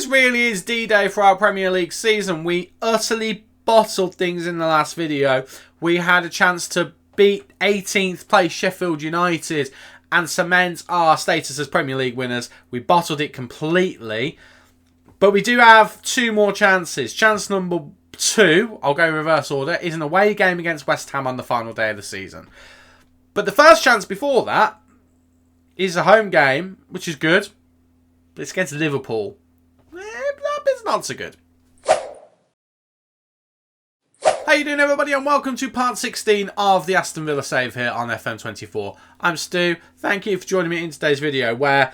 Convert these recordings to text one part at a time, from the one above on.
this really is D-Day for our Premier League season. We utterly bottled things in the last video. We had a chance to beat 18th place Sheffield United and cement our status as Premier League winners. We bottled it completely. But we do have two more chances. Chance number 2, I'll go in reverse order, is an away game against West Ham on the final day of the season. But the first chance before that is a home game, which is good. But it's against Liverpool. That bit's not so good. How you doing, everybody, and welcome to part 16 of the Aston Villa save here on FM24. I'm Stu. Thank you for joining me in today's video, where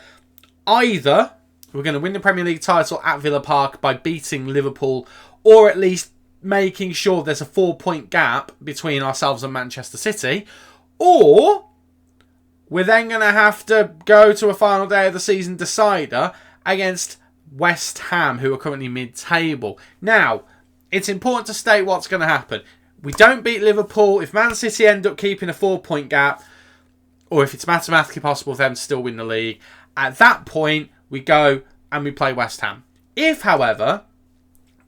either we're going to win the Premier League title at Villa Park by beating Liverpool, or at least making sure there's a 4-point gap between ourselves and Manchester City, or we're then going to have to go to a final day of the season decider against West Ham, who are currently mid-table. Now, it's important to state what's going to happen. We don't beat Liverpool. If Man City end up keeping a 4-point gap, or if it's mathematically possible for them to still win the league, at that point, we go and we play West Ham. If, however,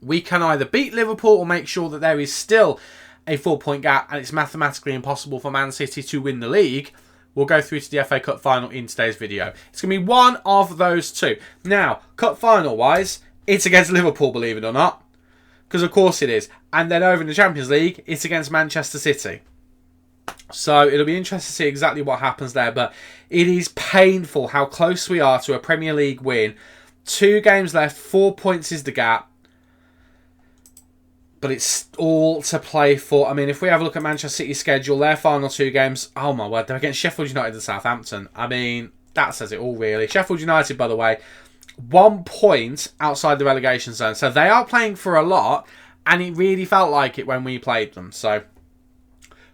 we can either beat Liverpool or make sure that there is still a 4-point gap and it's mathematically impossible for Man City to win the league, we'll go through to the FA Cup final in today's video. It's going to be one of those two. Now, Cup final-wise, it's against Liverpool, believe it or not. Because of course it is. And then over in the Champions League, it's against Manchester City. So it'll be interesting to see exactly what happens there. But it is painful how close we are to a Premier League win. 2 games left, 4 points is the gap. But it's all to play for. I mean, if we have a look at Manchester City's schedule, their final 2 games, oh my word, they're against Sheffield United and Southampton. I mean, that says it all, really. Sheffield United, by the way, 1 point outside the relegation zone. So they are playing for a lot, and it really felt like it when we played them. So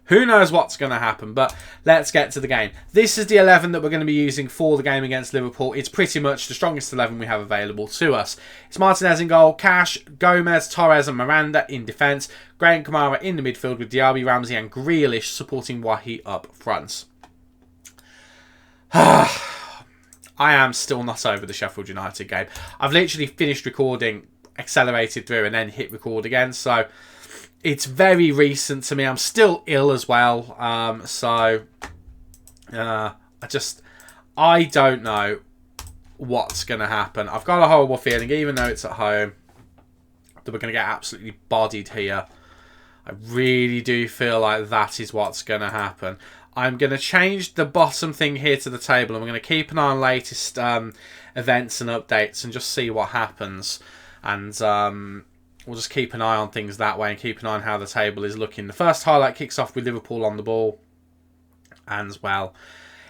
who knows what's going to happen, but let's get to the game. This is the 11 that we're going to be using for the game against Liverpool. It's pretty much the strongest 11 we have available to us. It's Martinez in goal, Cash, Gomez, Torres and Miranda in defence, Graham Kamara in the midfield with Diaby, Ramsey and Grealish supporting Wahi up front. I am still not over the Sheffield United game. I've literally finished recording, accelerated through and then hit record again, so it's very recent to me. I'm still ill as well. I don't know what's going to happen. I've got a horrible feeling, even though it's at home, that we're going to get absolutely bodied here. I really do feel like that is what's going to happen. I'm going to change the bottom thing here to the table, and we're going to keep an eye on latest events and updates and just see what happens. And we'll just keep an eye on things that way and keep an eye on how the table is looking. The first highlight kicks off with Liverpool on the ball. And, well,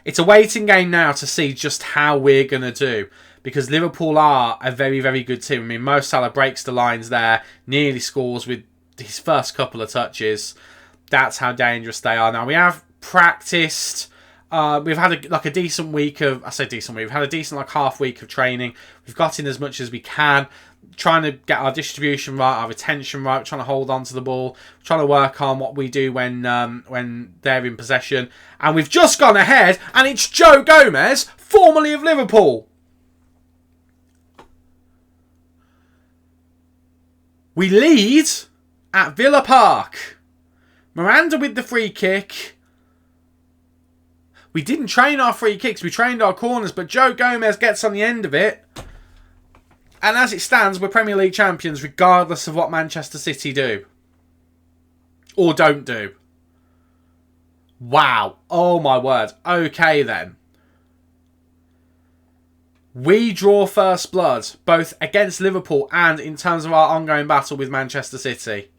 it's a waiting game now to see just how we're going to do. Because Liverpool are a very, very good team. I mean, Mo Salah breaks the lines there. Nearly scores with his first couple of touches. That's how dangerous they are. Now, we have practiced. We've had a decent week of... I say decent week. We've had a decent half week of training. We've got in as much as we can. Trying to get our distribution right, our retention right, trying to hold on to the ball, trying to work on what we do when they're in possession. And we've just gone ahead, and it's Joe Gomez, formerly of Liverpool. We lead at Villa Park. Miranda with the free kick. We didn't train our free kicks, we trained our corners, but Joe Gomez gets on the end of it. And as it stands, we're Premier League champions regardless of what Manchester City do. Or don't do. Wow. Oh my word. Okay then. We draw first blood, both against Liverpool and in terms of our ongoing battle with Manchester City.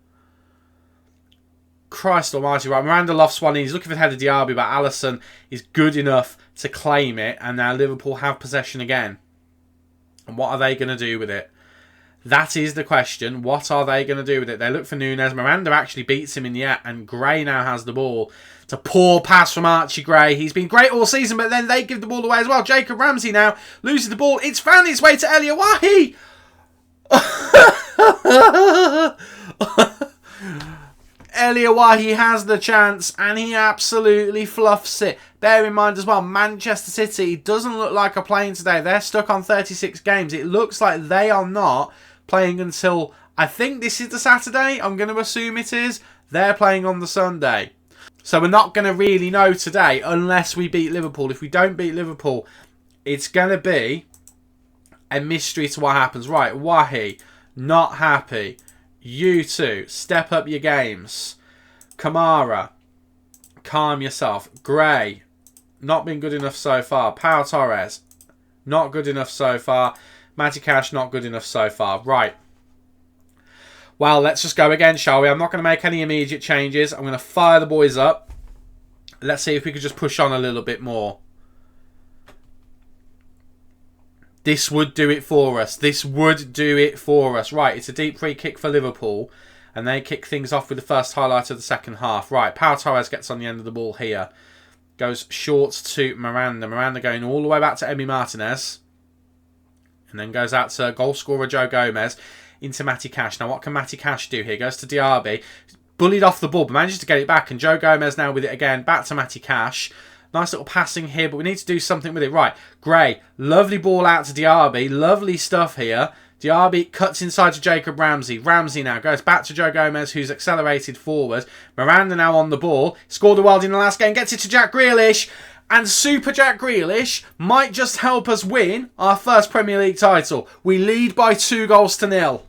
Christ almighty. Right, Miranda lofts one in. He's looking for the head of Diaby, but Alisson is good enough to claim it. And now Liverpool have possession again. And what are they going to do with it? That is the question. What are they going to do with it? They look for Núñez. Miranda actually beats him in the air. And Gray now has the ball. It's a poor pass from Archie Gray. He's been great all season, but then they give the ball away as well. Jacob Ramsey now loses the ball. It's found its way to Elia Wahi. Eliawahi has the chance and he absolutely fluffs it. Bear in mind as well, Manchester City doesn't look like are playing today. They're stuck on 36 games. It looks like they are not playing until, I think this is the Saturday. I'm going to assume it is. They're playing on the Sunday. So we're not going to really know today unless we beat Liverpool. If we don't beat Liverpool, it's going to be a mystery to what happens. Right, Wahi, not happy. You two, step up your games. Kamara, calm yourself. Gray, not been good enough so far. Pau Torres, not good enough so far. Matty Cash, not good enough so far. Right. Well, let's just go again, shall we? I'm not going to make any immediate changes. I'm going to fire the boys up. Let's see if we could just push on a little bit more. This would do it for us. This would do it for us. Right, it's a deep free kick for Liverpool. And they kick things off with the first highlight of the second half. Right, Pau Torres gets on the end of the ball here. Goes short to Miranda. Miranda going all the way back to Emi Martinez. And then goes out to goal scorer Joe Gomez. Into Matty Cash. Now, what can Matty Cash do here? Goes to Diaby. Bullied off the ball, but manages to get it back. And Joe Gomez now with it again. Back to Matty Cash. Nice little passing here, but we need to do something with it. Right, Gray. Lovely ball out to Diaby. Lovely stuff here. Diaby cuts inside to Jacob Ramsey. Ramsey now goes back to Joe Gomez, who's accelerated forward. Miranda now on the ball. Scored a world in the last game. Gets it to Jack Grealish. And Super Jack Grealish might just help us win our first Premier League title. We lead by 2-0.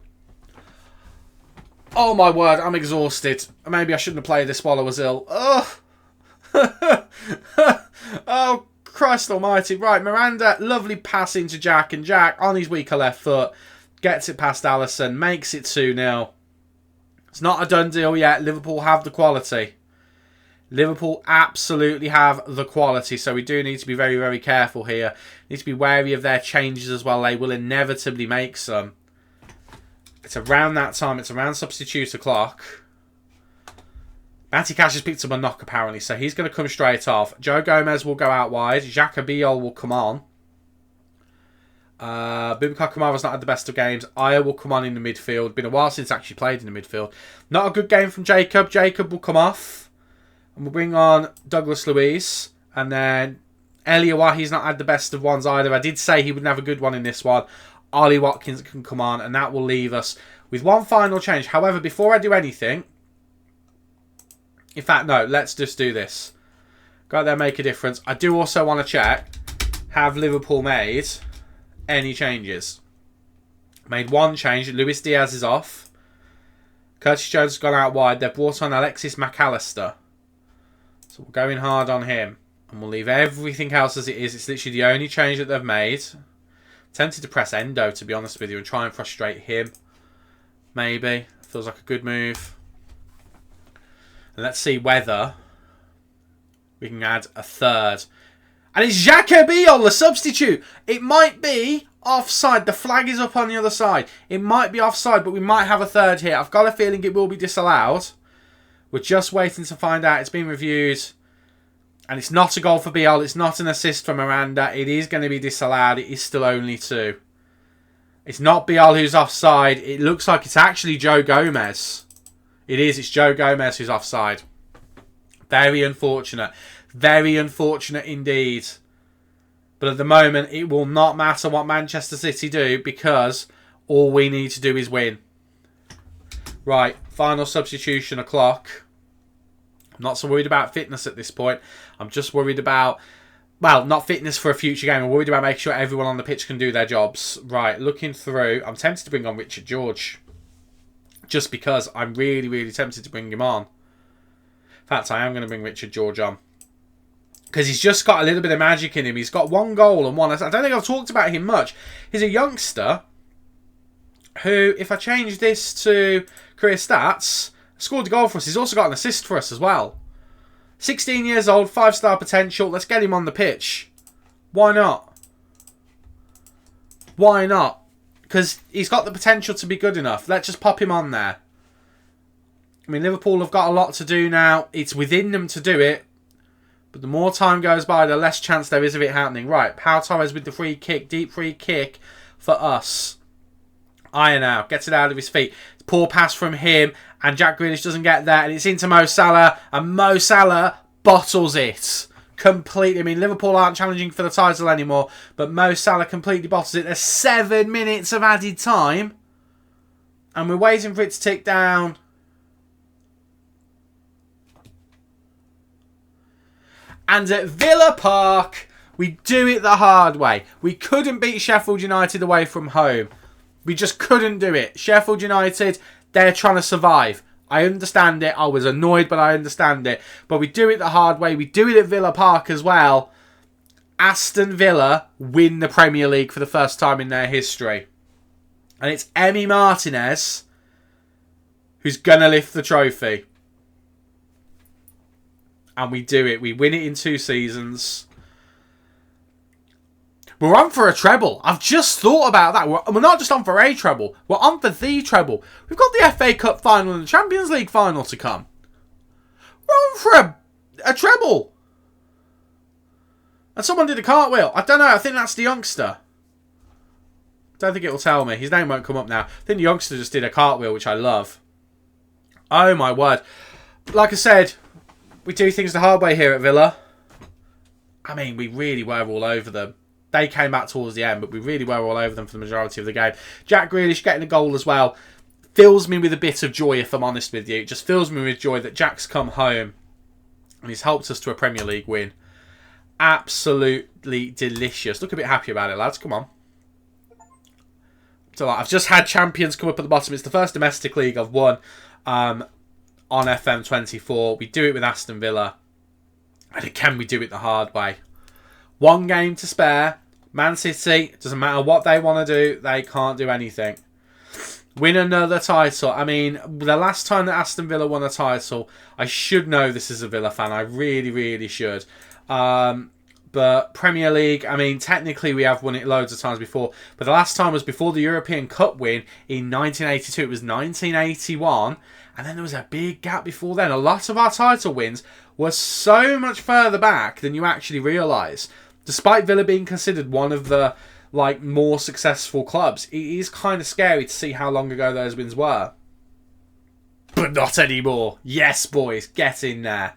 Oh my word, I'm exhausted. Maybe I shouldn't have played this while I was ill. Ugh. Oh, Christ almighty. Right, Miranda, lovely pass into Jack. And Jack, on his weaker left foot, gets it past Alisson, makes it 2-0. It's not a done deal yet. Liverpool have the quality. Liverpool absolutely have the quality, so we do need to be very, very careful here. Need to be wary of their changes as well. They will inevitably make some. It's around that time. It's around substitute o'clock. Matty Cash has picked up a knock, apparently, so he's going to come straight off. Joe Gomez will go out wide. Xhaka Biol will come on. Boubacar Kamara's not had the best of games. Aya will come on in the midfield. Been a while since actually played in the midfield. Not a good game from Jacob. Jacob will come off. And we'll bring on Douglas Luiz. And then Eliawahi's not had the best of ones either. I did say he wouldn't have a good one in this one. Ollie Watkins can come on, and that will leave us with one final change. However, before I do anything... In fact, no, let's just do this. Go out there, make a difference. I do also want to check, have Liverpool made any changes? Made one change. Luis Diaz is off. Curtis Jones has gone out wide. They've brought on Alexis McAllister. So we're going hard on him. And we'll leave everything else as it is. It's literally the only change that they've made. Tempted to press Endo, to be honest with you, and try and frustrate him. Maybe. Feels like a good move. And let's see whether we can add a third. And it's Xhaka Biol, the substitute. It might be offside. The flag is up on the other side. It might be offside, but we might have a third here. I've got a feeling it will be disallowed. We're just waiting to find out. It's been reviewed. And it's not a goal for Biol. It's not an assist for Miranda. It is going to be disallowed. It is still only 2. It's not Biol who's offside. It looks like it's actually Joe Gomez. It is. It's Joe Gomez who's offside. Very unfortunate. Very unfortunate indeed. But at the moment, it will not matter what Manchester City do because all we need to do is win. Right. Final substitution o'clock. I'm not so worried about fitness at this point. I'm just worried about, well, not fitness for a future game. I'm worried about making sure everyone on the pitch can do their jobs. Right, looking through. I'm tempted to bring on Richard George. Just because I'm really, really tempted to bring him on. In fact, I am going to bring Richard George on. Because he's just got a little bit of magic in him. He's got 1 goal and 1. I don't think I've talked about him much. He's a youngster who, if I change this to career stats, scored a goal for us. He's also got an assist for us as well. 16 years old, 5-star potential. Let's get him on the pitch. Why not? Why not? Because he's got the potential to be good enough. Let's just pop him on there. I mean, Liverpool have got a lot to do now. It's within them to do it. But the more time goes by, the less chance there is of it happening. Right, Pau Torres with the free kick. Deep free kick for us. Iron out. Gets it out of his feet. Poor pass from him. And Jack Grealish doesn't get there. And it's into Mo Salah. And Mo Salah bottles it. Completely. I mean, Liverpool aren't challenging for the title anymore. But Mo Salah completely bottles it. There's 7 minutes of added time. And we're waiting for it to tick down. And at Villa Park, we do it the hard way. We couldn't beat Sheffield United away from home. We just couldn't do it. Sheffield United, they're trying to survive. I understand it. I was annoyed, but I understand it. But we do it the hard way. We do it at Villa Park as well. Aston Villa win the Premier League for the first time in their history. And it's Emi Martinez who's going to lift the trophy. And we do it. We win it in 2 seasons. We're on for a treble. I've just thought about that. We're not just on for a treble. We're on for the treble. We've got the FA Cup final and the Champions League final to come. We're on for a treble. And someone did a cartwheel. I don't know. I think that's the youngster. Don't think it will tell me. His name won't come up now. I think the youngster just did a cartwheel, which I love. Oh, my word. Like I said, we do things the hard way here at Villa. I mean, we really were all over them. They came back towards the end, but we really were all over them for the majority of the game. Jack Grealish getting a goal as well fills me with a bit of joy, if I'm honest with you. It just fills me with joy that Jack's come home and he's helped us to a Premier League win. Absolutely delicious. Look a bit happy about it, lads. Come on. So I've just had Champions come up at the bottom. It's the first domestic league I've won on FM24. We do it with Aston Villa. And again, we do it the hard way. 1 game to spare. Man City, doesn't matter what they want to do, they can't do anything. Win another title. I mean, the last time that Aston Villa won a title, I should know this as a Villa fan. I really, really should. But Premier League, I mean, technically we have won it loads of times before. But the last time was before the European Cup win in 1982. It was 1981. And then there was a big gap before then. A lot of our title wins were so much further back than you actually realise. Despite Villa being considered one of the more successful clubs, it is kind of scary to see how long ago those wins were. But not anymore. Yes, boys, get in there.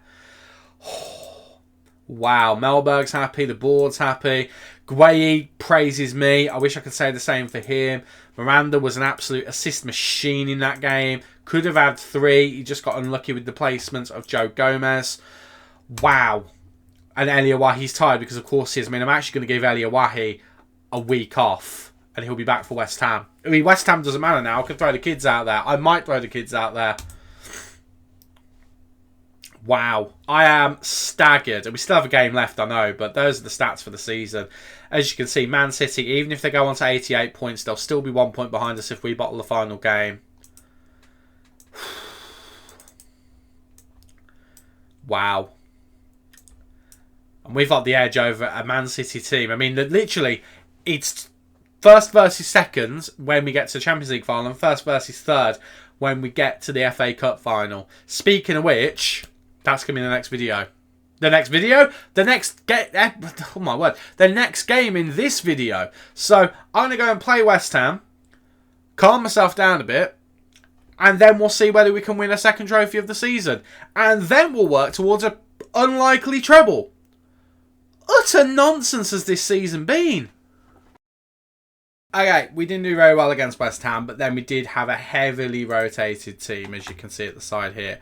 Wow, Melberg's happy, the board's happy. Gueye praises me. I wish I could say the same for him. Miranda was an absolute assist machine in that game. Could have had 3. He just got unlucky with the placement of Joe Gomez. Wow. And Eliawahi's tired because, of course, he is. I mean, I'm actually going to give Eliawahi a week off and he'll be back for West Ham. I mean, West Ham doesn't matter now. I could throw the kids out there. I might throw the kids out there. Wow. I am staggered. And we still have a game left, I know, but those are the stats for the season. As you can see, Man City, even if they go on to 88 points, they'll still be 1 point behind us if we bottle the final game. Wow. And we've got the edge over a Man City team. I mean, literally, it's first versus seconds when we get to the Champions League final and first versus third when we get to the FA Cup final. Speaking of which, that's going to be the next video. The next video? The next oh my word. The next game in this video. So, I'm going to go and play West Ham, calm myself down a bit, and then we'll see whether we can win a second trophy of the season. And then we'll work towards an unlikely treble. Utter nonsense has this season been. Okay, we didn't do very well against West Ham, but then we did have a heavily rotated team, as you can see at the side here.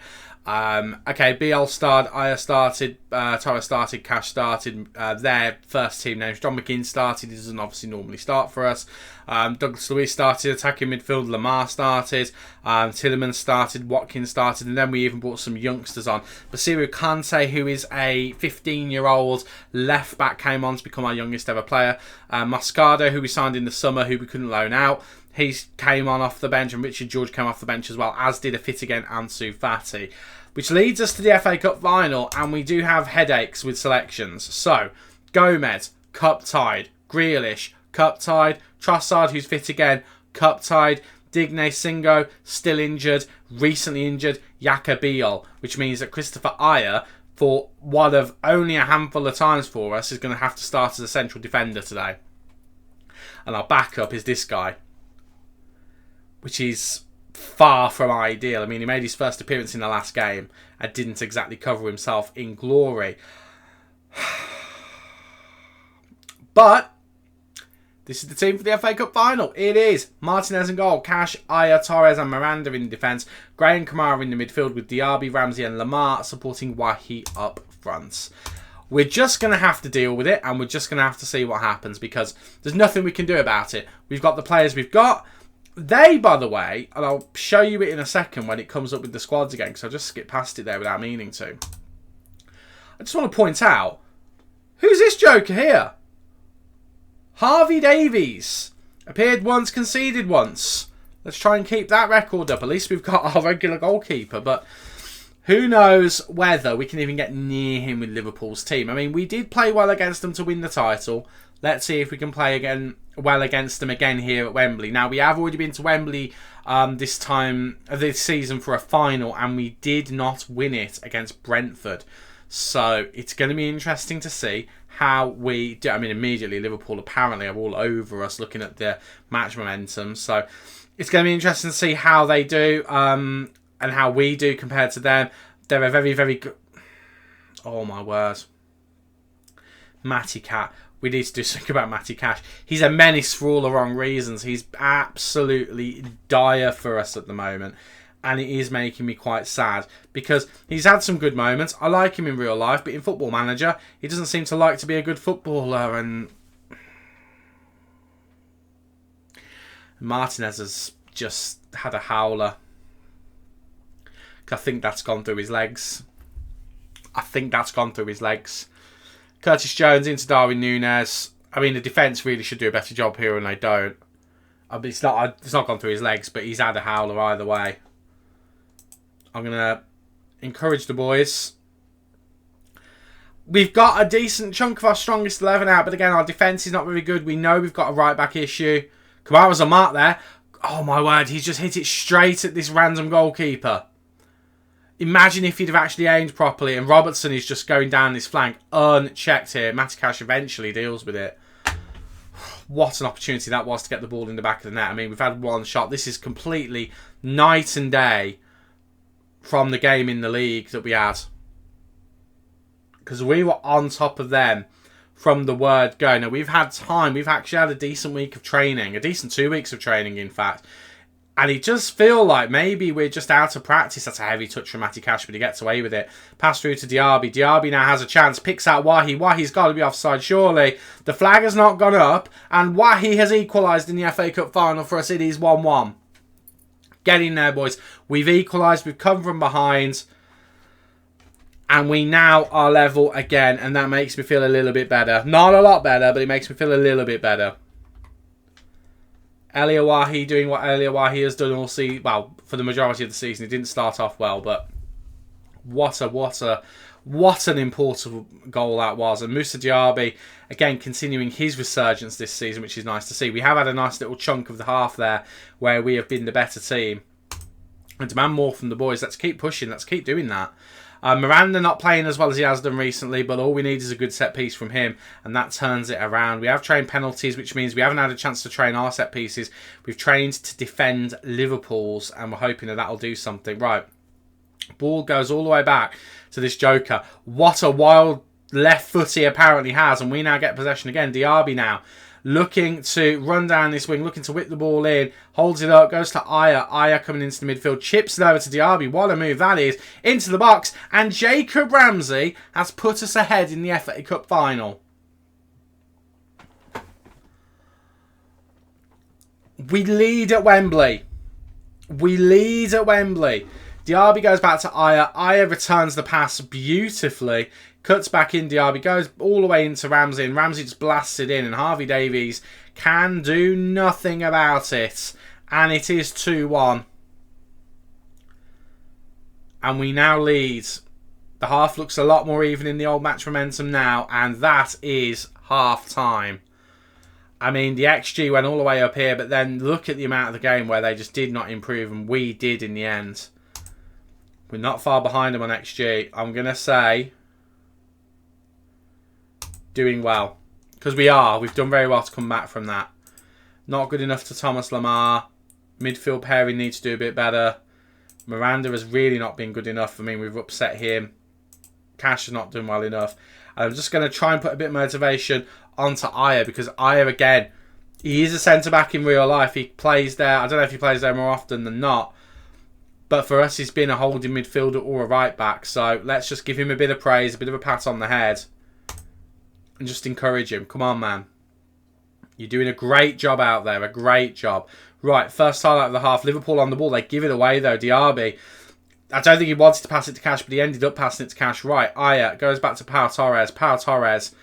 Okay, BL started, Aya started, Torres started, Cash started. Their first team names, John McGinn started. He doesn't obviously normally start for us. Douglas Luiz started, attacking midfield. Lamar started. Tielemans started. Watkins started. And then we even brought some youngsters on. Basiru Kante, who is a 15-year-old left back, came on to become our youngest ever player. Moscardo, who we signed in the summer, who we couldn't loan out. He came on off the bench, and Richard George came off the bench as well, as did a fit again Ansu Fati. Which leads us to the FA Cup final, and we do have headaches with selections. So, Gomez, cup tied. Grealish, cup tied. Trossard, who's fit again, cup tied. Digne Singo, still injured. Recently injured. Yaka Biol, which means that Christopher Aya, for one of only a handful of times for us, is going to have to start as a central defender today. And our backup is this guy. which is far from ideal. I mean, he made his first appearance in the last game and didn't exactly cover himself in glory. But this is the team for the FA Cup final. It is Martinez in goal, Cash, Aya, Torres and Miranda in defence, Gray and Kamara in the midfield with Diaby, Ramsey and Lamar supporting Wahi up front. We're just going to have to deal with it, and we're just going to have to see what happens, because there's nothing we can do about it. We've got the players we've got. They, by the way, and I'll show you it in a second when it comes up with the squads again, because I just skipped past it there without meaning to. I just want to point out, who's this joker here? Harvey Davies. Appeared once, conceded once. Let's try and keep that record up. At least we've got our regular goalkeeper, but who knows whether we can even get near him with Liverpool's team. I mean, we did play well against them to win the title. Let's see if we can play again well against them again here at Wembley. Now, we have already been to Wembley this season for a final, and we did not win it against Brentford. So it's going to be interesting to see how we do. I mean, immediately Liverpool apparently are all over us looking at their match momentum. So it's going to be interesting to see how they do and how we do compared to them. They're a very, very good... Oh, my word. Matty Cat. We need to do something about Matty Cash. He's a menace for all the wrong reasons. He's absolutely dire for us at the moment. And it is making me quite sad, because he's had some good moments. I like him in real life, but in Football Manager, he doesn't seem to like to be a good footballer. And Martinez has just had a howler. I think that's gone through his legs. Curtis Jones into Darwin Núñez. I mean, the defence really should do a better job here, and they don't. It's not gone through his legs, but he's had a howler either way. I'm going to encourage the boys. We've got a decent chunk of our strongest 11 out, but again, our defence is not very good. We know we've got a right-back issue. Kamara's a mark there. Oh, my word. He's just hit it straight at this random goalkeeper. Imagine if he'd have actually aimed properly, and Robertson is just going down this flank unchecked here. Matty Cash eventually deals with it. What an opportunity that was to get the ball in the back of the net. I mean, we've had one shot. This is completely night and day from the game in the league that we had. Because we were on top of them from the word go. Now, we've had time. We've actually had a decent week of training. A decent 2 weeks of training, in fact. And it does feel like maybe we're just out of practice. That's a heavy touch from Matty Cash, but he gets away with it. Pass through to Diaby. Diaby now has a chance. Picks out Wahi. Wahi's got to be offside, surely. The flag has not gone up. And Wahi has equalised in the FA Cup final for us. It is 1-1. Get in there, boys. We've equalised. We've come from behind. And we now are level again. And that makes me feel a little bit better. Not a lot better, but it makes me feel a little bit better. Elia Wahi doing what Elia Wahi has done all season. Well, for the majority of the season. He didn't start off well, but what an important goal that was. And Moussa Diaby, again, continuing his resurgence this season, which is nice to see. We have had a nice little chunk of the half there where we have been the better team. And demand more from the boys. Let's keep pushing. Let's keep doing that. Miranda not playing as well as he has done recently, but all we need is a good set piece from him, and that turns it around. We have trained penalties, which means we haven't had a chance to train our set pieces. We've trained to defend Liverpool's, and we're hoping that that'll do something. Right, ball goes all the way back to this joker. What a wild left foot he apparently has, and we now get possession again. Diaby now looking to run down this wing, looking to whip the ball in, holds it up, goes to Aya. Aya coming into the midfield, chips it over to Diaby. What a move that is. Into the box, and Jacob Ramsey has put us ahead in the FA Cup final. We lead at Wembley. Diaby goes back to Aya. Aya returns the pass beautifully. Cuts back in Diaby, goes all the way into Ramsey, and Ramsey just blasts it in, and Harvey Davies can do nothing about it. And it is 2-1. And we now lead. The half looks a lot more even in the old match momentum now, and that is half time. I mean, the XG went all the way up here, but then look at the amount of the game where they just did not improve, and we did in the end. We're not far behind them on XG. I'm going to say doing well. Because we are. We've done very well to come back from that. Not good enough to Thomas Lamar. Midfield pairing needs to do a bit better. Miranda has really not been good enough. I mean, we've upset him. Cash is not doing well enough. And I'm just going to try and put a bit of motivation onto Aya, because Aya, again, he is a centre-back in real life. He plays there. I don't know if he plays there more often than not. But for us, he's been a holding midfielder or a right-back. So let's just give him a bit of praise, a bit of a pat on the head. And just encourage him. Come on, man. You're doing a great job out there. A great job. Right, first highlight of the half. Liverpool on the ball. They give it away, though. Diaby. I don't think he wanted to pass it to Cash, but he ended up passing it to Cash. Right, Aya goes back to Pau Torres. Pau Torres,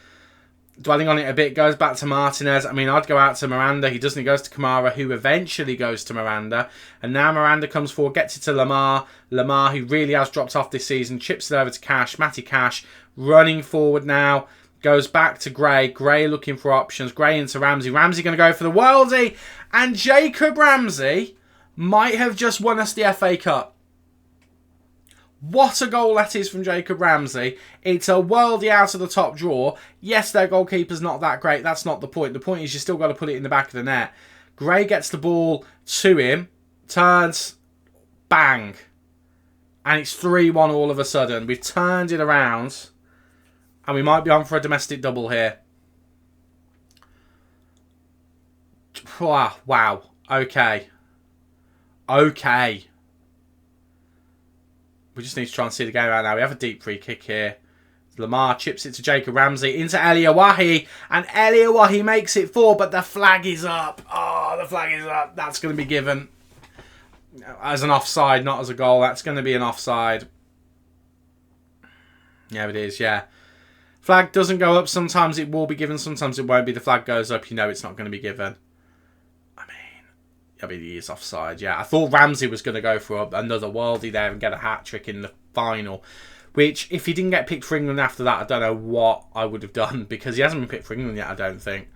dwelling on it a bit, goes back to Martinez. I mean, I'd go out to Miranda. He doesn't. He goes to Kamara, who eventually goes to Miranda. And now Miranda comes forward, gets it to Lamar. Lamar, who really has dropped off this season, chips it over to Cash. Matty Cash running forward now. Goes back to Gray. Gray looking for options. Gray into Ramsey. Ramsey going to go for the worldie. And Jacob Ramsey might have just won us the FA Cup. What a goal that is from Jacob Ramsey. It's a worldie out of the top drawer. Yes, their goalkeeper's not that great. That's not the point. The point is you still got to put it in the back of the net. Gray gets the ball to him. Turns. Bang. And it's 3-1 all of a sudden. We've turned it around. And we might be on for a domestic double here. Wow. Okay. Okay. We just need to try and see the game out now. We have a deep free kick here. Lamar chips it to Jacob Ramsey into Eliawahi. And Eliawahi makes it 4, but the flag is up. Oh, the flag is up. That's going to be given as an offside, not as a goal. That's going to be an offside. Yeah, it is, yeah. Flag doesn't go up. Sometimes it will be given. Sometimes it won't be. The flag goes up. You know it's not going to be given. I mean, he is offside. Yeah, I thought Ramsey was going to go for another worldie there and get a hat-trick in the final. Which, if he didn't get picked for England after that, I don't know what I would have done. Because he hasn't been picked for England yet, I don't think.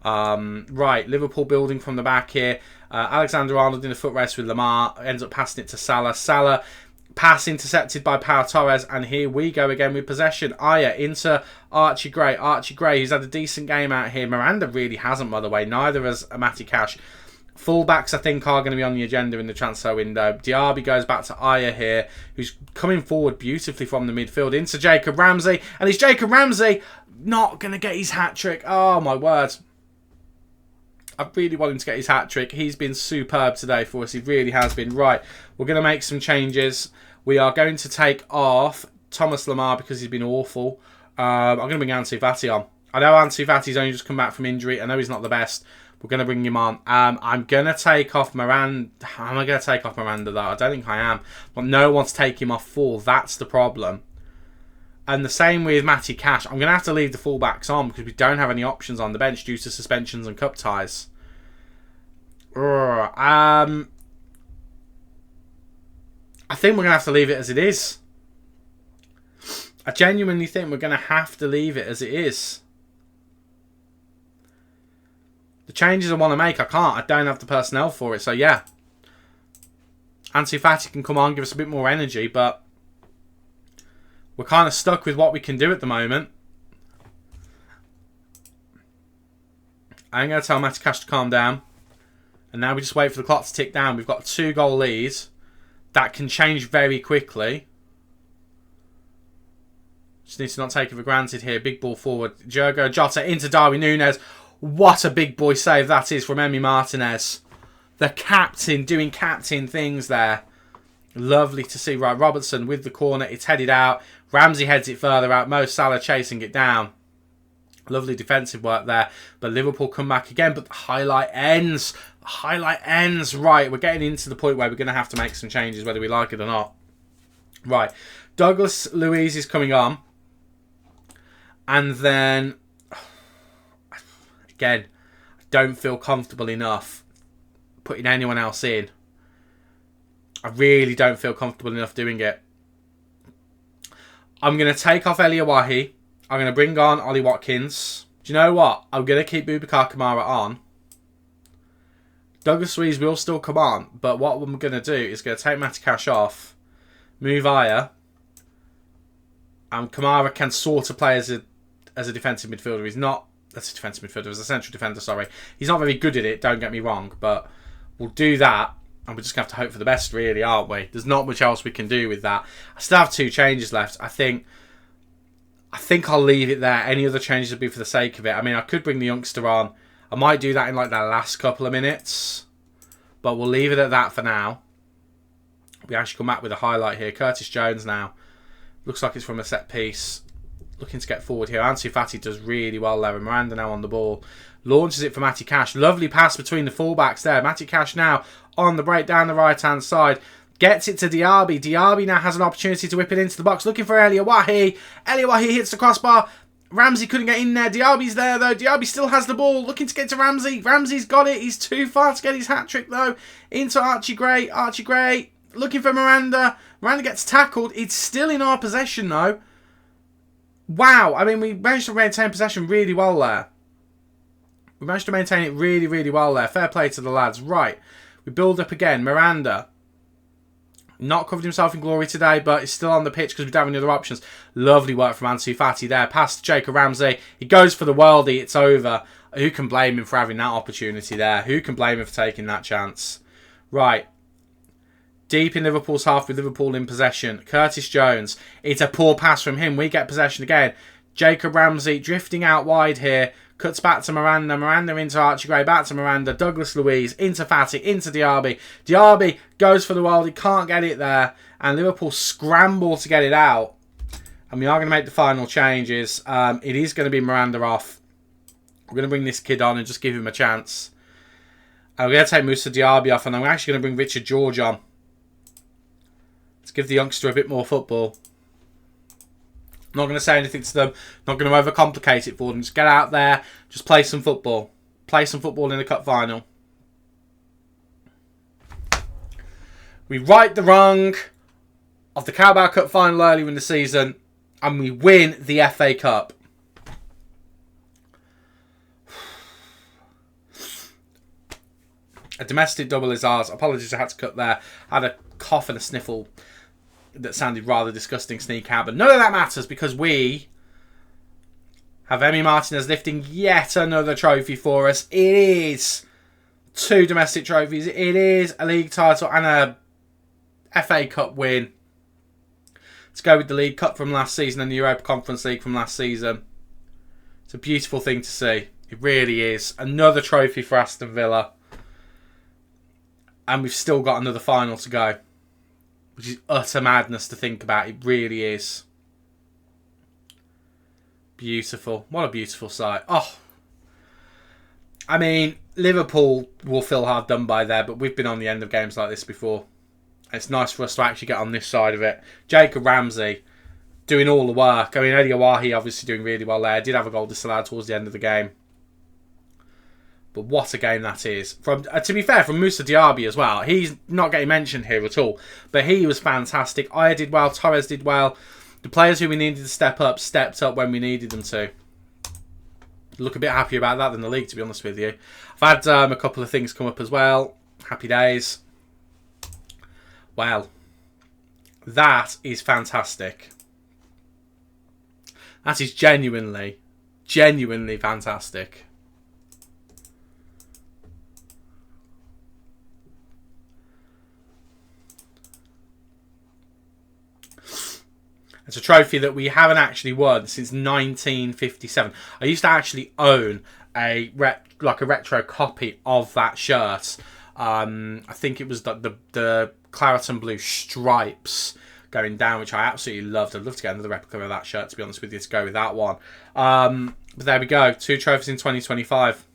Right, Liverpool building from the back here. Alexander-Arnold in a foot race with Lamar. Ends up passing it to Salah. Salah, pass intercepted by Pau Torres. And here we go again with possession. Aya into Archie Gray. Archie Gray, who's had a decent game out here. Miranda really hasn't, by the way. Neither has Matty Cash. Fullbacks, I think, are going to be on the agenda in the transfer window. Diaby goes back to Aya here, who's coming forward beautifully from the midfield into Jacob Ramsey. And is Jacob Ramsey not going to get his hat-trick? Oh, my word. I really want him to get his hat-trick. He's been superb today for us. He really has been. Right, we're going to make some changes. We are going to take off Thomas Lamar because he's been awful. I'm going to bring Ansu Fati on. I know Ansu Fati's only just come back from injury. I know he's not the best. We're going to bring him on. I'm going to take off Miranda. Am I going to take off Miranda, though? I don't think I am. But no one's taking him off full. That's the problem. And the same with Matty Cash. I'm going to have to leave the fullbacks on because we don't have any options on the bench due to suspensions and cup ties. I think we're going to have to leave it as it is. I genuinely think we're going to have to leave it as it is. The changes I want to make, I can't. I don't have the personnel for it. So, yeah. Ansu Fati can come on, give us a bit more energy. But we're kind of stuck with what we can do at the moment. I'm going to tell Matty Cash to calm down. And now we just wait for the clock to tick down. We've got a 2-goal lead. That can change very quickly. Just need to not take it for granted here. Big ball forward. Diogo Jota into Darwin Núñez. What a big boy save that is from Emi Martinez. The captain doing captain things there. Lovely to see. Right, Robertson with the corner. It's headed out. Ramsey heads it further out. Mo Salah chasing it down. Lovely defensive work there. But Liverpool come back again. But the highlight ends. The highlight ends. Right, we're getting into the point where we're going to have to make some changes whether we like it or not. Right, Douglas Luiz is coming on. And then... Again, I don't feel comfortable enough putting anyone else in. I really don't feel comfortable enough doing it. I'm going to take off Eliawahi. I'm going to bring on Ollie Watkins. Do you know what? I'm going to keep Boubacar Kamara on. Douglas Luiz will still come on. But what I'm going to do is going to take Matty Cash off. Move Aya. And Kamara can sort of play as a defensive midfielder. He's not... That's a defensive midfielder. As a central defender, sorry. He's not very good at it, don't get me wrong. But we'll do that. And we're just going to have to hope for the best, really, aren't we? There's not much else we can do with that. I still have 2 changes left. I think I'll leave it there. Any other changes would be for the sake of it. I mean, I could bring the youngster on. I might do that in like the last couple of minutes. But we'll leave it at that for now. We actually come back with a highlight here. Curtis Jones now. Looks like it's from a set piece. Looking to get forward here. Ansu Fati does really well there. And Miranda now on the ball. Launches it for Matty Cash. Lovely pass between the fullbacks there. Matty Cash now on the break down the right-hand side. Gets it to Diaby. Diaby now has an opportunity to whip it into the box. Looking for Eliawahi. Eliawahi hits the crossbar. Ramsey couldn't get in there. Diaby's there, though. Diaby still has the ball. Looking to get to Ramsey. Ramsey's got it. He's too far to get his hat-trick, though. Into Archie Gray. Archie Gray looking for Miranda. Miranda gets tackled. It's still in our possession, though. Wow. I mean, we managed to maintain possession really well there. We managed to maintain it really, really well there. Fair play to the lads. Right. We build up again. Miranda. Not covered himself in glory today, but he's still on the pitch because we don't have any other options. Lovely work from Ansu Fati there. Pass to Jacob Ramsey. He goes for the worldie. It's over. Who can blame him for having that opportunity there? Who can blame him for taking that chance? Right. Deep in Liverpool's half with Liverpool in possession. Curtis Jones. It's a poor pass from him. We get possession again. Jacob Ramsey drifting out wide here. Cuts back to Miranda. Miranda into Archie Gray. Back to Miranda. Douglas Luiz. Into Fati. Into Diaby. Diaby goes for the world. He can't get it there. And Liverpool scramble to get it out. And we are going to make the final changes. It is going to be Miranda off. We're going to bring this kid on and just give him a chance. And we're going to take Moussa Diaby off. And I'm actually going to bring Richard George on. Let's give the youngster a bit more football. Not going to say anything to them. Not going to overcomplicate it for them. Just get out there. Just play some football. Play some football in the cup final. We right the wrong of the Carabao Cup final earlier in the season. And we win the FA Cup. A domestic double is ours. Apologies, I had to cut there. I had a cough and a sniffle that sounded rather disgusting sneak out, but none of that matters because we have Emi Martinez lifting yet another trophy for us. It is 2 domestic trophies. It is a league title and a FA Cup win. Let's go with the League Cup from last season and the Europa Conference League from last season. It's a beautiful thing to see. It really is. Another trophy for Aston Villa. And we've still got another final to go. Which is utter madness to think about. It really is. Beautiful. What a beautiful sight. Oh. I mean, Liverpool will feel hard done by there, but we've been on the end of games like this before. It's nice for us to actually get on this side of it. Jacob Ramsey doing all the work. I mean, Eliawahi obviously doing really well there. Did have a goal disallowed towards the end of the game. But what a game that is. From to be fair, from Moussa Diaby as well. He's not getting mentioned here at all. But he was fantastic. Aya did well. Torres did well. The players who we needed to step up, stepped up when we needed them to. Look a bit happier about that than the league, to be honest with you. I've had a couple of things come up as well. Happy days. Well, that is fantastic. That is genuinely, genuinely fantastic. It's a trophy that we haven't actually won since 1957. I used to actually own a retro copy of that shirt. I think it was the claret and blue stripes going down, which I absolutely loved. I'd love to get another replica of that shirt, to be honest with you, to go with that one. But there we go. 2 trophies in 2025.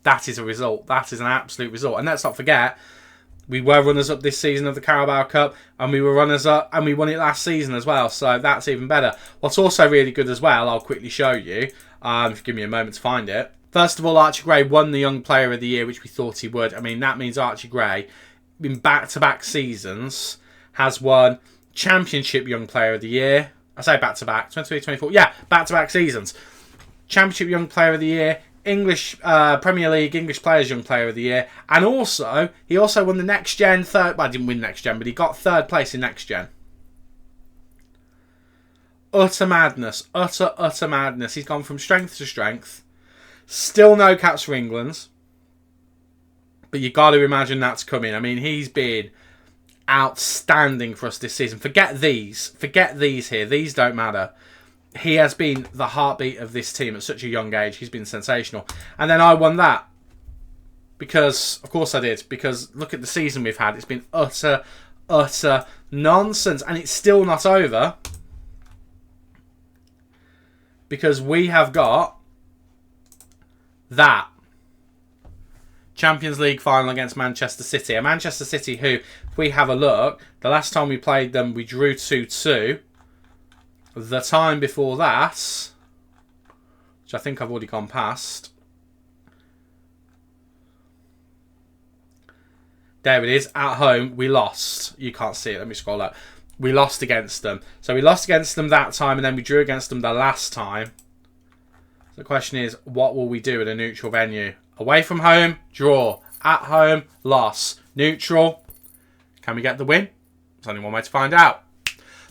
That is a result. That is an absolute result. And let's not forget, we were runners-up this season of the Carabao Cup, and we were runners-up, and we won it last season as well, so that's even better. What's also really good as well, I'll quickly show you, if you give me a moment to find it. First of all, Archie Gray won the Young Player of the Year, which we thought he would. I mean, that means Archie Gray, in back-to-back seasons, has won Championship Young Player of the Year. I say back-to-back, 23, 24, yeah, back-to-back seasons. Championship Young Player of the Year, English Premier League English Players Young Player of the Year, and also he also won the Next Gen third. Well, I didn't win Next Gen, but he got 3rd place in Next Gen. Utter madness, utter madness. He's gone from strength to strength. Still no caps for England. But you got to imagine that's coming. I mean, he's been outstanding for us this season. Forget these. Forget these here. These don't matter. He has been the heartbeat of this team at such a young age. He's been sensational. And then I won that. Because, of course I did. Because look at the season we've had. It's been utter nonsense. And it's still not over. Because we have got that. Champions League final against Manchester City. A Manchester City who, if we have a look, the last time we played them, we drew 2-2. The time before that, which I think I've already gone past. There it is. At home, we lost. You can't see it. Let me scroll up. We lost against them. So we lost against them that time, and then we drew against them the last time. The question is, what will we do at a neutral venue? Away from home, draw. At home, loss. Neutral, can we get the win? There's only one way to find out.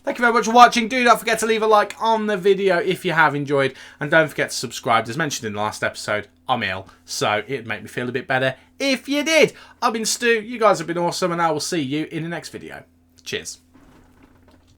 Thank you very much for watching. Do not forget to leave a like on the video if you have enjoyed. And don't forget to subscribe. As mentioned in the last episode, I'm ill, so it'd make me feel a bit better if you did. I've been Stu. You guys have been awesome, and I will see you in the next video. Cheers.